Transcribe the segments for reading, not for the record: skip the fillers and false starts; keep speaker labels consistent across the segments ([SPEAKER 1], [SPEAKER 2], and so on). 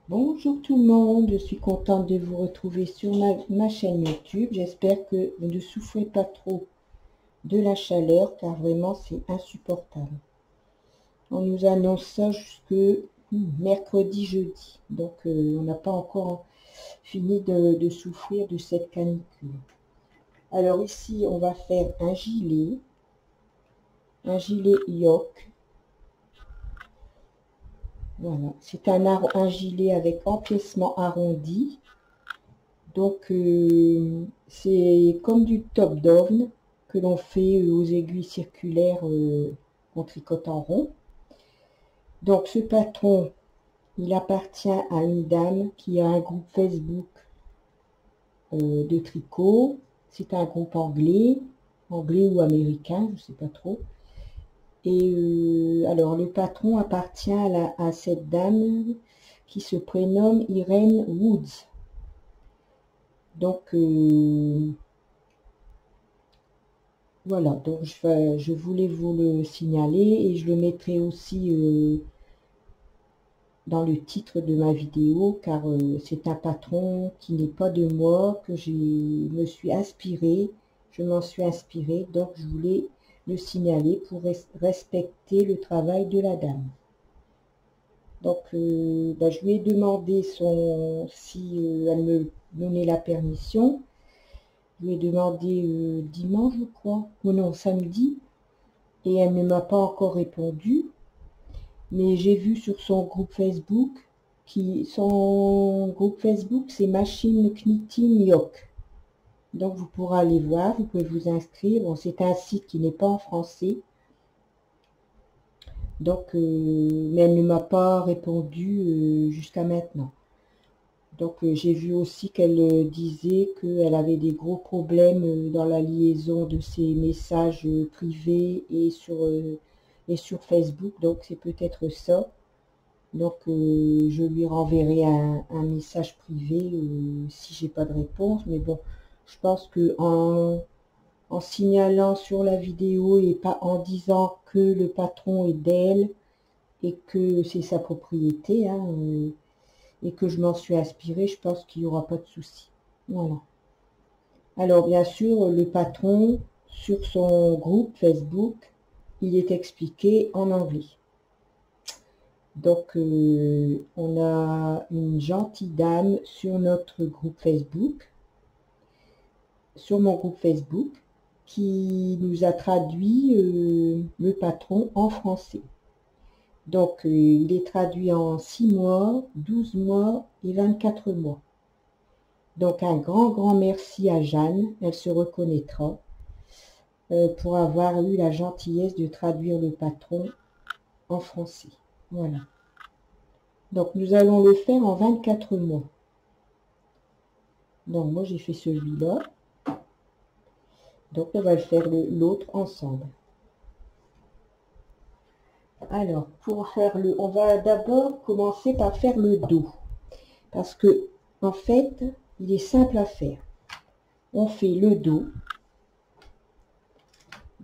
[SPEAKER 1] Bonjour tout le monde, je suis contente de vous retrouver sur ma chaîne YouTube. J'espère que vous ne souffrez pas trop de la chaleur car vraiment c'est insupportable. On nous annonce ça jusque mercredi, jeudi. Donc on n'a pas encore fini de souffrir de cette canicule. Alors ici on va faire un gilet yoke. Voilà, c'est un gilet avec empiècement arrondi. Donc, c'est comme du top down que l'on fait aux aiguilles circulaires qu'on tricote en rond. Donc, ce patron, il appartient à une dame qui a un groupe Facebook de tricot. C'est un groupe anglais ou américain, je ne sais pas trop. Et alors, le patron appartient à cette dame qui se prénomme Irene Woods. Donc, voilà, donc je voulais vous le signaler et je le mettrai aussi dans le titre de ma vidéo car c'est un patron qui n'est pas de moi, que je m'en suis inspirée, donc je voulais le signaler pour respecter le travail de la dame. Donc je lui ai demandé si elle me donnait la permission. Je lui ai demandé dimanche, je crois, ou non, samedi, et elle ne m'a pas encore répondu. Mais j'ai vu sur son groupe Facebook, c'est Machine Knitting Yoke. Donc vous pourrez aller voir, vous pouvez vous inscrire. Bon, c'est un site qui n'est pas en français. Donc, mais elle ne m'a pas répondu jusqu'à maintenant. Donc j'ai vu aussi qu'elle disait qu'elle avait des gros problèmes dans la liaison de ses messages privés et sur Facebook. Donc c'est peut-être ça. Donc je lui renverrai un message privé si j'ai pas de réponse. Mais bon, je pense que en signalant sur la vidéo et pas en disant que le patron est d'elle et que c'est sa propriété, hein, et que je m'en suis inspirée, je pense qu'il n'y aura pas de souci. Voilà. Alors, bien sûr, le patron, sur son groupe Facebook, il est expliqué en anglais. Donc, on a une gentille dame sur notre groupe Facebook, sur mon groupe Facebook, qui nous a traduit le patron en français. Donc, il est traduit en 6 mois, 12 mois et 24 mois. Donc, un grand merci à Jeanne, elle se reconnaîtra, pour avoir eu la gentillesse de traduire le patron en français. Voilà. Donc, nous allons le faire en 24 mois. Donc, moi, j'ai fait celui-là. Donc, on va le faire l'autre ensemble. Alors, pour faire on va d'abord commencer par faire le dos. Parce que, en fait, il est simple à faire. On fait le dos,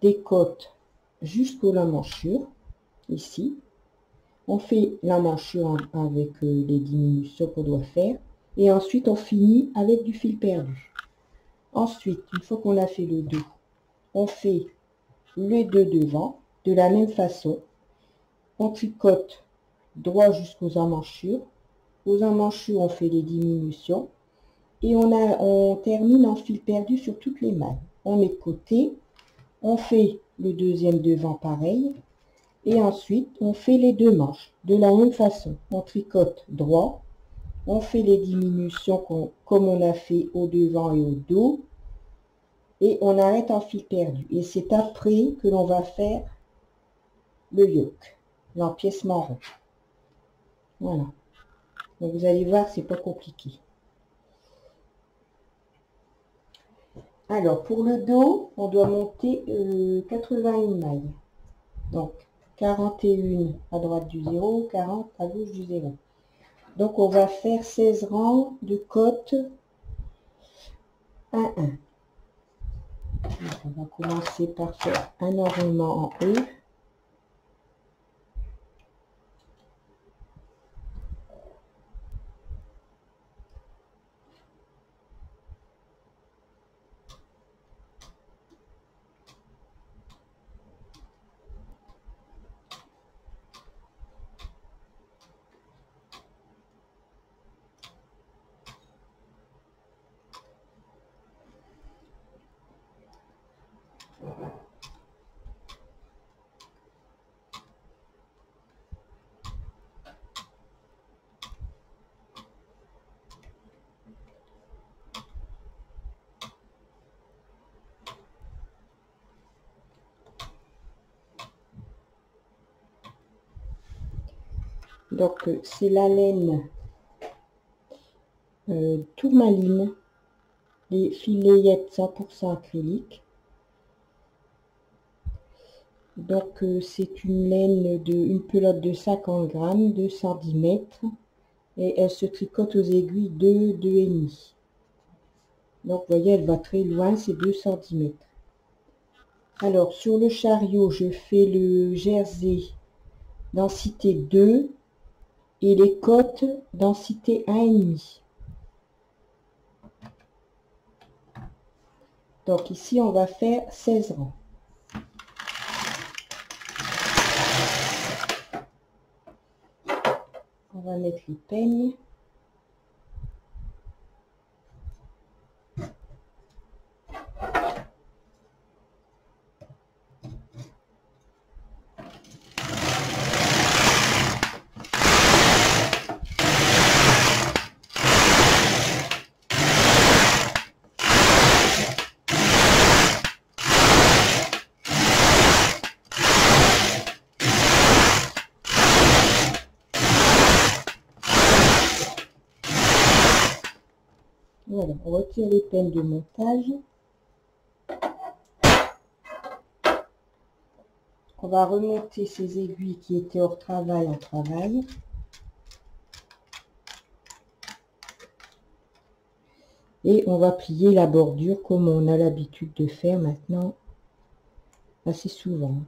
[SPEAKER 1] des côtes jusqu'au l'emmanchure, ici. On fait l'emmanchure avec les diminutions qu'on doit faire. Et ensuite, on finit avec du fil perdu. Ensuite, une fois qu'on a fait le dos, on fait les deux devant de la même façon. On tricote droit jusqu'aux emmanchures. Aux emmanchures, on fait les diminutions. Et on termine en fil perdu sur toutes les mailles. On met de côté. On fait le deuxième devant pareil. Et ensuite, on fait les deux manches de la même façon. On tricote droit. On fait les diminutions comme on a fait au devant et au dos. Et on arrête en fil perdu. Et c'est après que l'on va faire le yoke, l'empiècement rond. Voilà. Donc vous allez voir, c'est pas compliqué. Alors pour le dos, on doit monter 81 mailles. Donc 41 à droite du 0, 40 à gauche du 0. Donc on va faire 16 rangs de côtes 1-1. On va commencer par faire un enroulement en E. Donc, c'est la laine tourmaline, les filettes 100% acrylique. Donc, c'est une laine une pelote de 50 grammes, 2 cm, et elle se tricote aux aiguilles de 2,5. Donc, vous voyez, elle va très loin, c'est 2 cm. Alors, sur le chariot, je fais le jersey densité 2 et les côtes densité 1,5. Donc, ici, on va faire 16 rangs. On va mettre les peignes. Voilà, on retire les peines de montage. On va remonter ces aiguilles qui étaient hors travail en travail. Et on va plier la bordure comme on a l'habitude de faire maintenant assez souvent.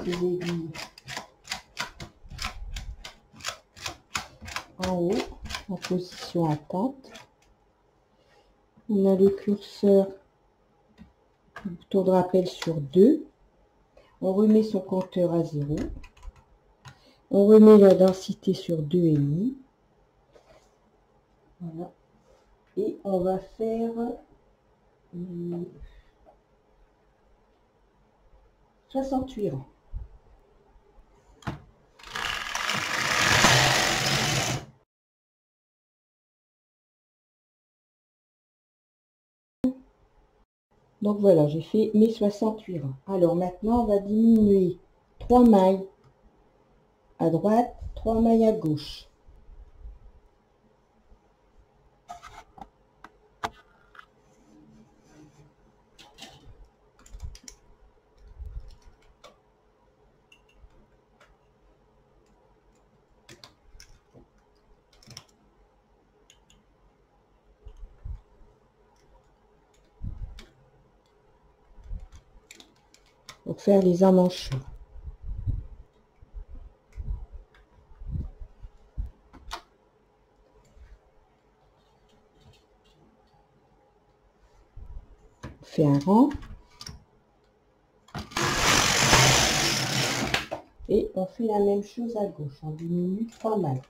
[SPEAKER 1] Les aiguilles en haut, en position attente. On a le curseur, le bouton de rappel sur 2. On remet son compteur à 0. On remet la densité sur 2,5. Voilà. Et on va faire 68 rangs. Donc voilà, j'ai fait mes 68 rangs. Alors maintenant, on va diminuer 3 mailles à droite, 3 mailles à gauche. Pour faire les emmanchures. On fait un rang. Et on fait la même chose à gauche. On diminue 3 mailles.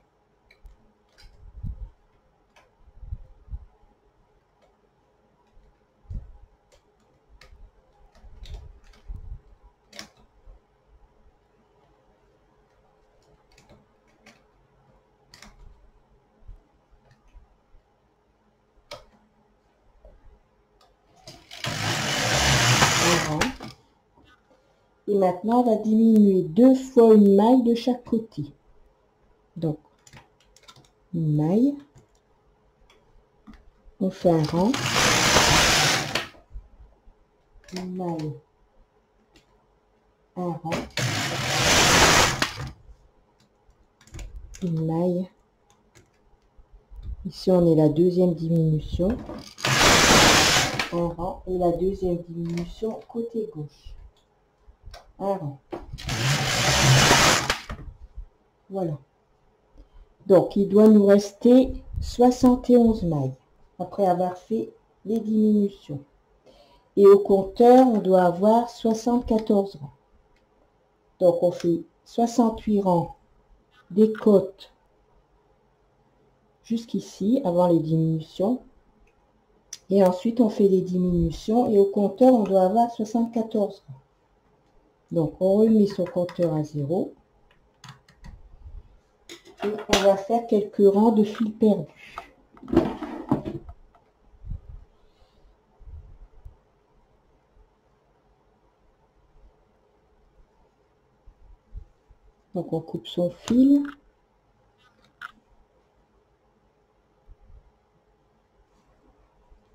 [SPEAKER 1] Et maintenant, on va diminuer 2 fois une maille de chaque côté. Donc, une maille. On fait un rang. Une maille. Un rang. Une maille. Ici, on est la deuxième diminution. Un rang et la deuxième diminution côté gauche. un rang. Voilà. Donc, il doit nous rester 71 mailles après avoir fait les diminutions. Et au compteur, on doit avoir 74 rangs. Donc, on fait 68 rangs des côtes jusqu'ici, avant les diminutions. Et ensuite, on fait les diminutions. Et au compteur, on doit avoir 74 rangs. Donc, on remet son compteur à 0. Et on va faire quelques rangs de fil perdu. Donc, on coupe son fil.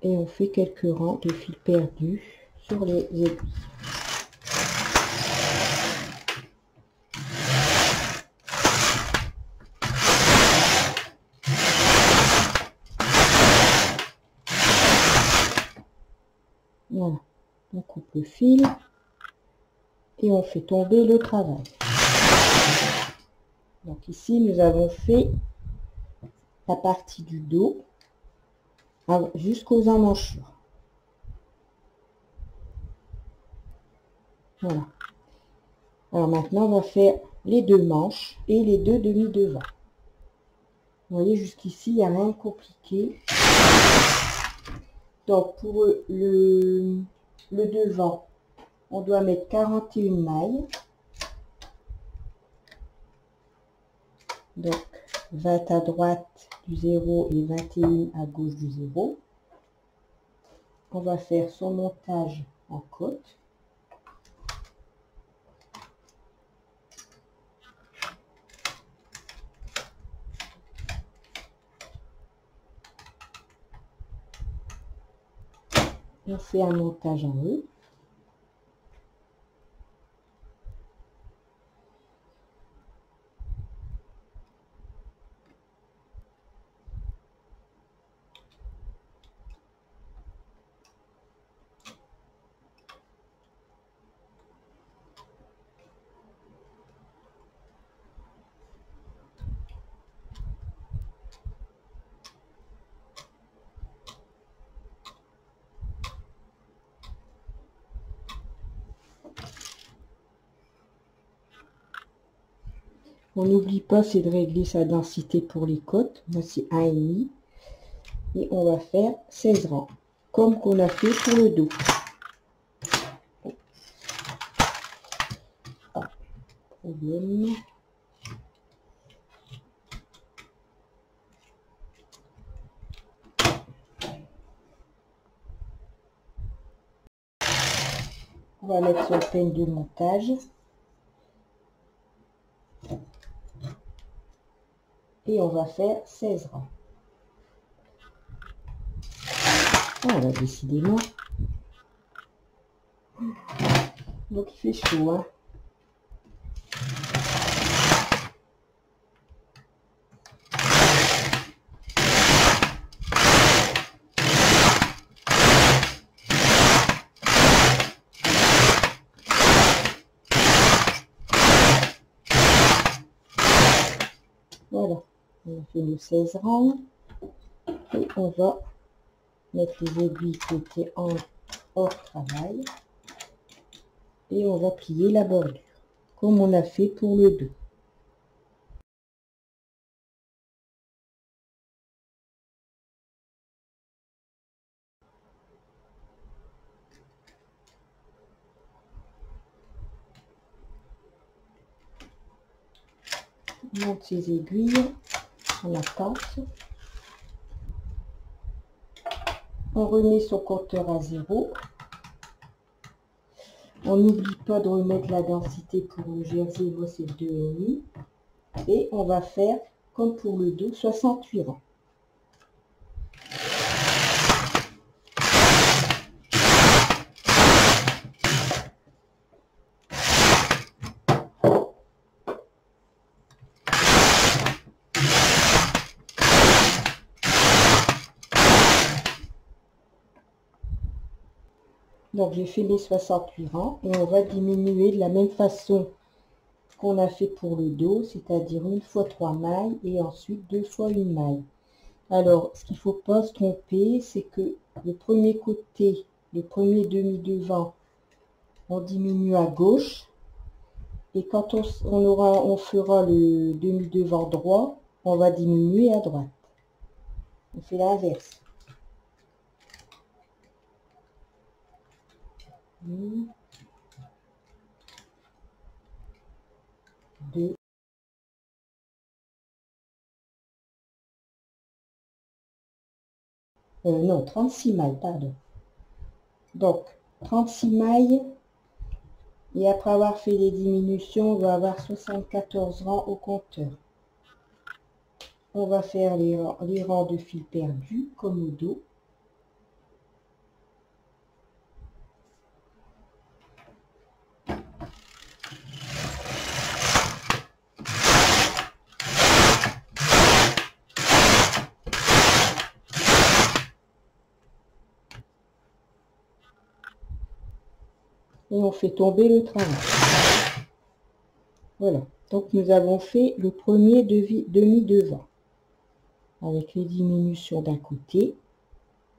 [SPEAKER 1] Et on fait quelques rangs de fil perdu sur les aiguilles. Voilà, on coupe le fil et on fait tomber le travail. Donc ici, nous avons fait la partie du dos jusqu'aux emmanchures. Voilà. Alors maintenant, on va faire les deux manches et les deux demi-devants. Vous voyez, jusqu'ici, il n'y a rien de compliqué. Donc pour le devant, on doit mettre 41 mailles. Donc 20 à droite du 0 et 21 à gauche du 0. On va faire son montage en côte. On fait un montage en E. On n'oublie pas, c'est de régler sa densité pour les côtes. Moi, c'est 1,5. Et on va faire 16 rangs, comme qu'on a fait pour le dos. Ah, problème. On va mettre son peigne de montage. Et on va faire 16 rangs. Voilà, décidément. Donc il fait chaud, hein. Voilà, on a fait nos 16 rangs. Et on va mettre les aiguilles qui étaient hors travail. Et on va plier la bordure, comme on a fait pour le dos. On monte ses aiguilles, on attache. On remet son compteur à 0. On n'oublie pas de remettre la densité pour le jersey, moi c'est 2,5. Et on va faire, comme pour le dos, 68 rangs. Donc j'ai fait les 68 rangs et on va diminuer de la même façon qu'on a fait pour le dos, c'est-à-dire une fois 3 mailles et ensuite 2 fois une maille. Alors ce qu'il ne faut pas se tromper, c'est que le premier côté, le premier demi devant, on diminue à gauche, et quand on fera le demi devant droit, on va diminuer à droite. On fait l'inverse. 1, 2, non, 36 mailles, pardon. Donc, 36 mailles, et après avoir fait les diminutions, on va avoir 74 rangs au compteur. On va faire les rangs de fil perdu, comme au dos. Et on fait tomber le travail. Voilà, donc nous avons fait le premier demi devant avec les diminutions d'un côté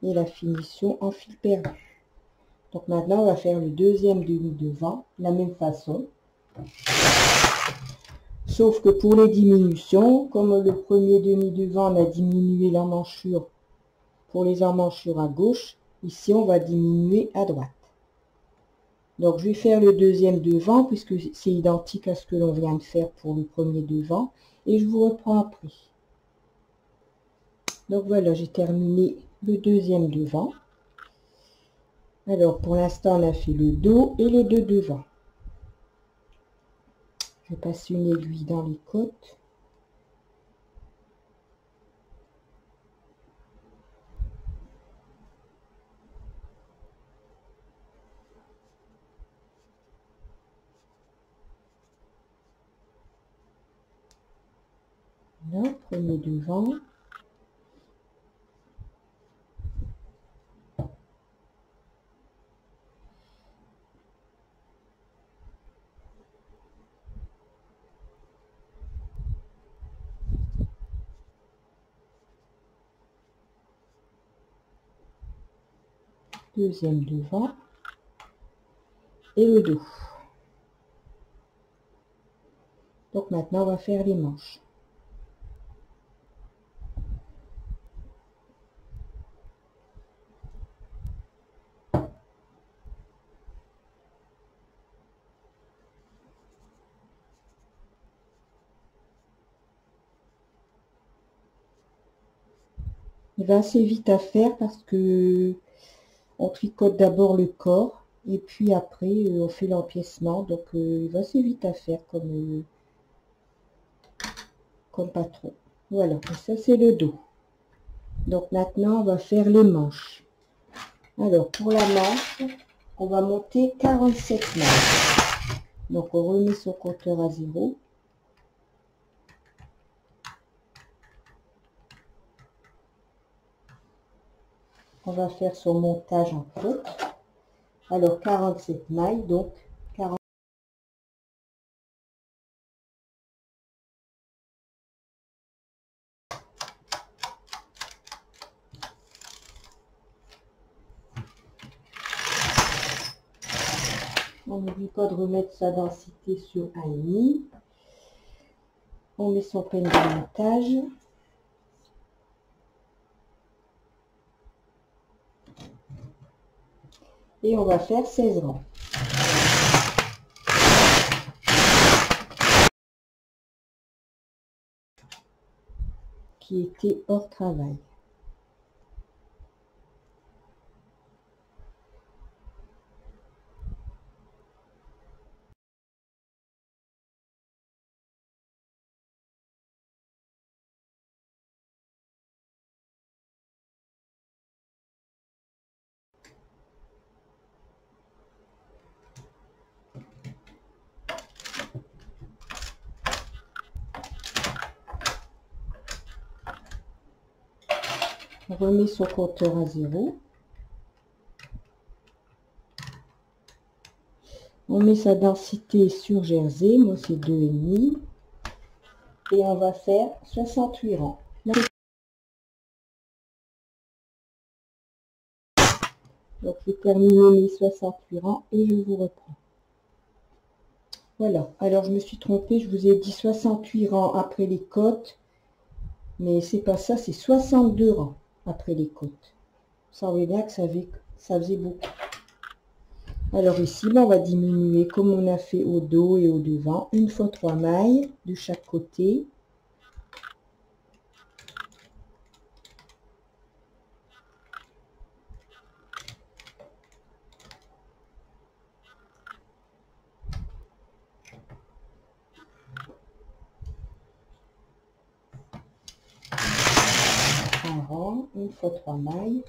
[SPEAKER 1] et la finition en fil perdu. Donc maintenant on va faire le deuxième demi devant, la même façon, sauf que pour les diminutions, comme le premier demi devant on a diminué l'emmanchure pour les emmanchures à gauche, ici on va diminuer à droite. Donc je vais faire le deuxième devant puisque c'est identique à ce que l'on vient de faire pour le premier devant et je vous reprends après. Donc voilà, j'ai terminé le deuxième devant. Alors pour l'instant on a fait le dos et les deux devant. Je passe une aiguille dans les côtes. Voilà, premier devant. Deuxième devant. Et le dos. Donc maintenant on va faire les manches. Il va assez vite à faire parce que on tricote d'abord le corps et puis après on fait l'empiècement. Donc il va assez vite à faire comme patron. Voilà, et ça c'est le dos. Donc maintenant on va faire les manches. Alors pour la manche, on va monter 47 manches. Donc on remet son compteur à 0. On va faire son montage en côte. Alors 47 mailles, donc 40. On n'oublie pas de remettre sa densité sur 1,5. On met son peigne de montage. Et on va faire 16 rangs. Qui était hors travail. On remet son compteur à 0. On met sa densité sur jersey, moi c'est 2,5. Et on va faire 68 rangs. Donc j'ai terminé mes 68 rangs et je vous reprends. Voilà, alors je me suis trompée, je vous ai dit 68 rangs après les côtes, mais c'est pas ça, c'est 62 rangs après les côtes. Vous savez bien que ça faisait beaucoup. Alors ici, on va diminuer comme on a fait au dos et au devant, une fois 3 mailles de chaque côté. Un rang, une fois 3 mailles.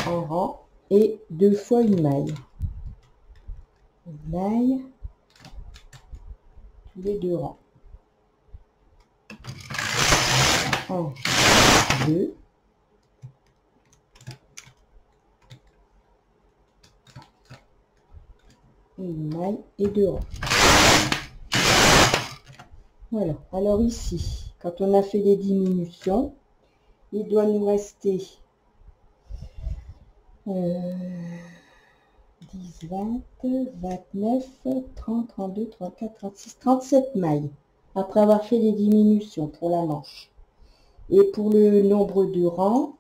[SPEAKER 1] Un rang et 2 fois une maille. Une maille, tous les 2 rangs. 1, 2. Et une maille et 2 rangs. Voilà, alors ici, quand on a fait les diminutions, il doit nous rester 10, 20, 29, 30, 32, 34, 36, 37 mailles après avoir fait les diminutions pour la manche. Et pour le nombre de rangs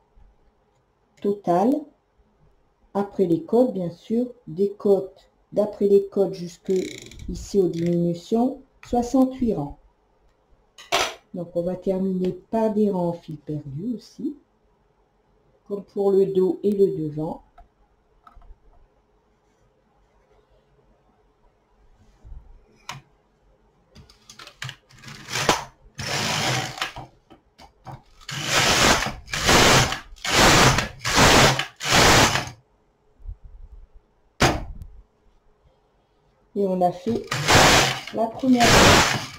[SPEAKER 1] total, après les côtes, bien sûr, des côtes, d'après les côtes jusque ici aux diminutions, 68 rangs. Donc on va terminer par des rangs en fil perdu aussi, comme pour le dos et le devant. Et on a fait la première manche.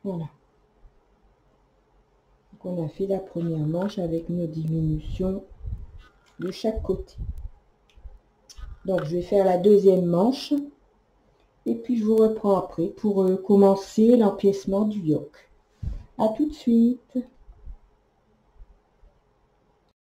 [SPEAKER 1] Voilà. Donc on a fait la première manche avec nos diminutions de chaque côté. Donc je vais faire la deuxième manche et puis je vous reprends après pour commencer l'empiècement du yoke. À tout de suite.